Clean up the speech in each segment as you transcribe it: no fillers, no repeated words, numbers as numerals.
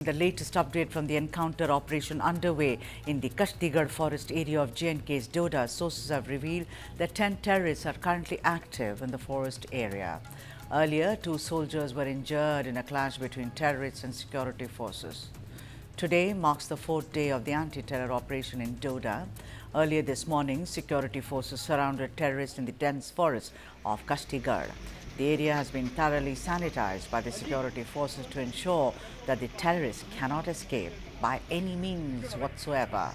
The latest update from the encounter operation underway in the Kashtigarh forest area of J&K's Doda. Sources have revealed that 10 terrorists are currently active in the forest area. Earlier, 2 soldiers were injured in a clash between terrorists and security forces. Today marks the 4th day of the anti-terror operation in Doda. Earlier this morning, security forces surrounded terrorists in the dense forest of Kashtigarh. The area has been thoroughly sanitized by the security forces to ensure that the terrorists cannot escape by any means whatsoever.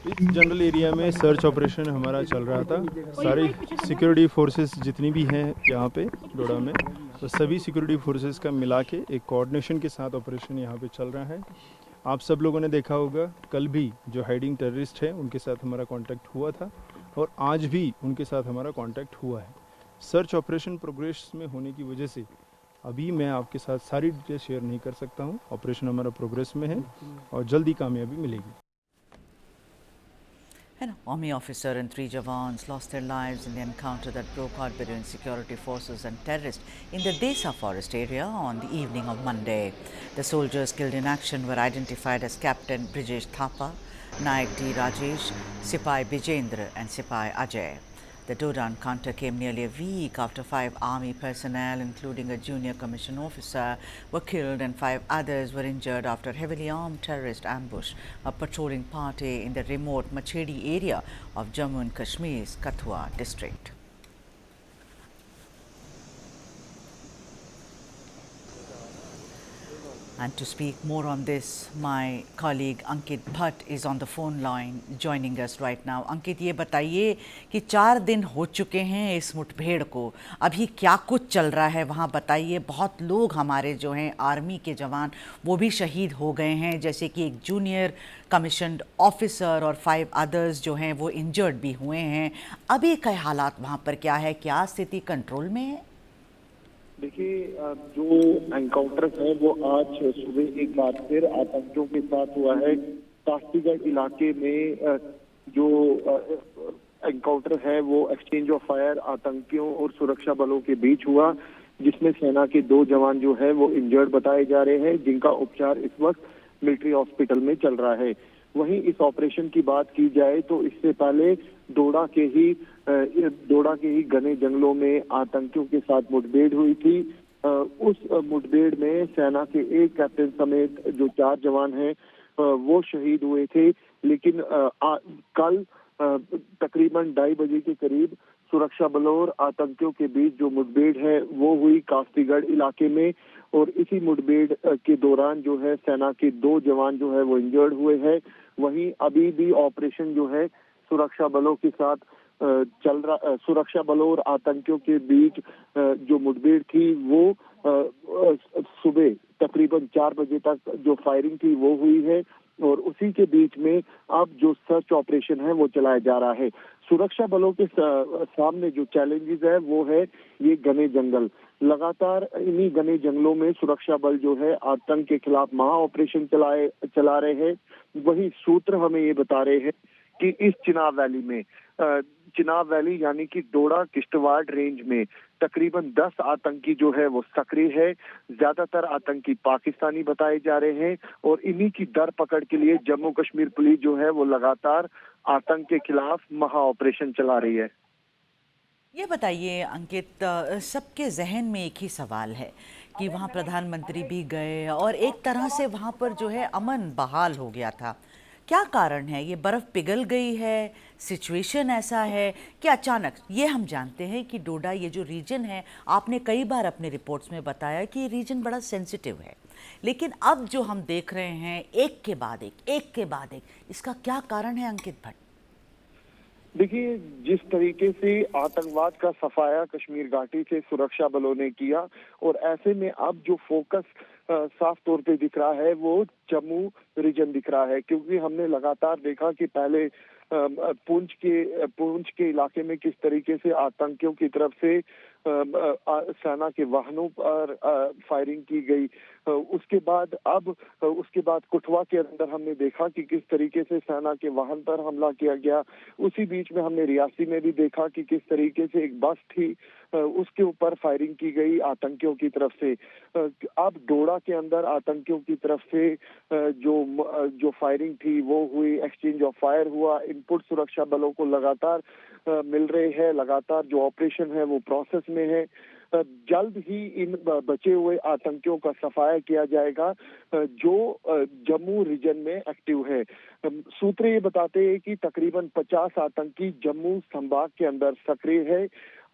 इस general area में search operation हमारा चल रहा था। सारी security forces जितनी भी हैं यहाँ पे डोडा में, तो सभी सिक्योरिटी फोर्सेस का मिला के एक कोऑर्डिनेशन के साथ ऑपरेशन यहाँ पे चल रहा है। आप सब लोगों ने देखा होगा, कल भी जो हाइडिंग टेररिस्ट हैं उनके साथ हमारा कांटेक्ट हुआ था और आज भी उनके साथ हमारा कांटेक्ट हुआ है। सर्च ऑपरेशन प्रोग्रेस में होने की वजह से अभी मैं आपके साथ सारी डिटेल शेयर नहीं कर सकता हूँ। ऑपरेशन हमारा प्रोग्रेस में है और जल्दी कामयाबी मिलेगी। An army officer and 3 jawans lost their lives in the encounter that broke out between security forces and terrorists in the Desa forest area on the evening of Monday. The soldiers killed in action were identified as Captain Brijesh Thapa, Naik D. Rajesh, Sipai Bijendra and Sipai Ajay. The Doda encounter came nearly a week after 5 army personnel, including a junior commissioned officer, were killed and 5 others were injured after heavily armed terrorist ambush a patrolling party in the remote Machedi area of Jammu and Kashmir's Kathua district. And to speak more on this, my colleague Ankit Bhatt is on the phone line joining us right now. Ankit, ये बताइए कि 4 दिन हो चुके हैं इस मुठभेड़ को, अभी क्या कुछ चल रहा है वहाँ बताइए। बहुत लोग हमारे जो हैं आर्मी के जवान वो भी शहीद हो गए हैं, जैसे कि एक जूनियर कमीशन्ड ऑफिसर और 5 अदर्स जो हैं वो इंजर्ड भी हुए हैं। अभी के हालात वहाँ पर क्या है, क्या स्थिति कंट्रोल में है? देखिए, जो एनकाउंटर है वो आज सुबह एक बार फिर आतंकियों के साथ हुआ है। कास्तीगढ़ इलाके में जो एनकाउंटर है वो एक्सचेंज ऑफ फायर आतंकियों और सुरक्षा बलों के बीच हुआ, जिसमें सेना के 2 जवान जो है वो इंजर्ड बताए जा रहे हैं, जिनका उपचार इस वक्त मिलिट्री हॉस्पिटल में चल रहा है। वहीं इस ऑपरेशन की बात की जाए तो इससे पहले डोडा के ही घने जंगलों में आतंकियों के साथ मुठभेड़ हुई थी। उस मुठभेड़ में सेना के एक कैप्टन समेत जो 4 जवान हैं वो शहीद हुए थे। लेकिन कल तकरीबन 2:30 बजे के करीब सुरक्षा बलों और आतंकियों के बीच जो मुठभेड़ है वो हुई कास्तीगढ़ इलाके में, और इसी मुठभेड़ के दौरान जो है सेना के 2 जवान जो है वो इंजर्ड हुए हैं। वहीं अभी भी ऑपरेशन जो है सुरक्षा बलों के साथ चल रहा। सुरक्षा बलों और आतंकियों के बीच जो मुठभेड़ थी वो सुबह तकरीबन 4 बजे तक जो फायरिंग थी वो हुई है, और उसी के बीच में अब जो सर्च ऑपरेशन है वो चलाया जा रहा है। सुरक्षा बलों के सामने जो चैलेंजेस है वो है ये घने जंगल। लगातार इन्हीं घने जंगलों में सुरक्षा बल जो है आतंक के खिलाफ महा ऑपरेशन चला रहे हैं। वही सूत्र हमें ये बता रहे हैं कि इस चिनाब वैली यानी कि डोडा किश्तवाड़ रेंज में तकरीबन 10 आतंकी जो है वो सक्रिय है। ज्यादातर आतंकी पाकिस्तानी बताए जा रहे हैं, और इन्हीं की दर पकड़ के लिए जम्मू कश्मीर पुलिस जो है वो लगातार आतंक के खिलाफ महा ऑपरेशन चला रही है। ये बताइए अंकित, सबके जहन में एक ही सवाल है कि वहाँ प्रधानमंत्री भी गए और एक तरह से वहाँ पर जो है अमन बहाल हो गया था। क्या कारण है? ये बर्फ़ पिघल गई है, सिचुएशन ऐसा है कि अचानक? ये हम जानते हैं कि डोडा ये जो रीजन है, आपने कई बार अपने रिपोर्ट्स में बताया कि ये रीजन बड़ा सेंसिटिव है, लेकिन अब जो हम देख रहे हैं एक के बाद एक, इसका क्या कारण है अंकित भट्ट? देखिए, जिस तरीके से आतंकवाद का सफाया कश्मीर घाटी से सुरक्षा बलों ने किया, और ऐसे में अब जो फोकस साफ तौर पे दिख रहा है वो जम्मू रीजन दिख रहा है, क्योंकि हमने लगातार देखा कि पहले पुंछ के इलाके में किस तरीके से आतंकियों की तरफ से सेना के वाहनों पर फायरिंग की गई। उसके बाद कुठवा के अंदर हमने देखा कि किस तरीके से सेना के वाहन पर हमला किया गया। उसी बीच में हमने रियासी में भी देखा कि किस तरीके से एक बस थी, उसके ऊपर फायरिंग की गई आतंकियों की तरफ से। अब डोडा के अंदर आतंकियों की तरफ से जो फायरिंग थी वो हुई, एक्सचेंज ऑफ फायर हुआ। इनपुट सुरक्षा बलों को लगातार मिल रहे हैं, लगातार जो ऑपरेशन है वो प्रोसेस में है। जल्द ही इन बचे हुए आतंकियों का सफाया किया जाएगा जो जम्मू रीजन में एक्टिव है। सूत्र ये बताते हैं कि तकरीबन 50 आतंकी जम्मू संभाग के अंदर सक्रिय है।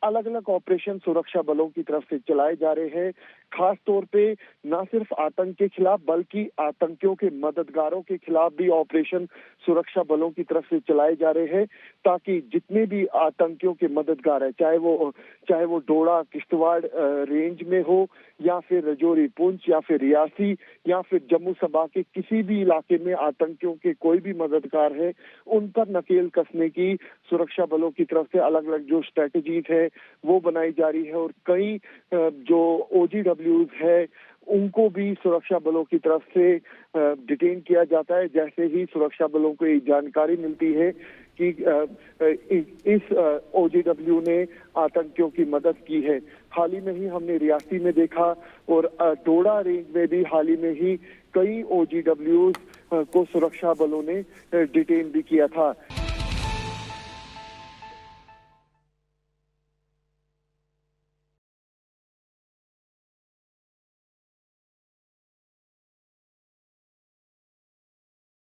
अलग अलग ऑपरेशन सुरक्षा बलों की तरफ से चलाए जा रहे हैं, खास तौर पे न सिर्फ आतंक के खिलाफ बल्कि आतंकियों के मददगारों के खिलाफ भी ऑपरेशन सुरक्षा बलों की तरफ से चलाए जा रहे हैं, ताकि जितने भी आतंकियों के मददगार है, चाहे वो डोडा किश्तवाड़ रेंज में हो या फिर रजौरी पुंछ या फिर रियासी या फिर जम्मू संभाग के किसी भी इलाके में आतंकियों के कोई भी मददगार है, उन पर नकेल कसने की सुरक्षा बलों की तरफ से अलग अलग जो स्ट्रेटजीज है वो बनाई जा रही है। और कई जो OGWs है उनको भी सुरक्षा बलों की तरफ से डिटेन किया जाता है, जैसे ही सुरक्षा बलों को ये जानकारी मिलती है कि इस OGW ने आतंकियों की मदद की है। हाल ही में ही हमने रियासी में देखा और डोडा रेंज में भी हाल ही में ही कई OGWs को सुरक्षा बलों ने डिटेन भी किया था।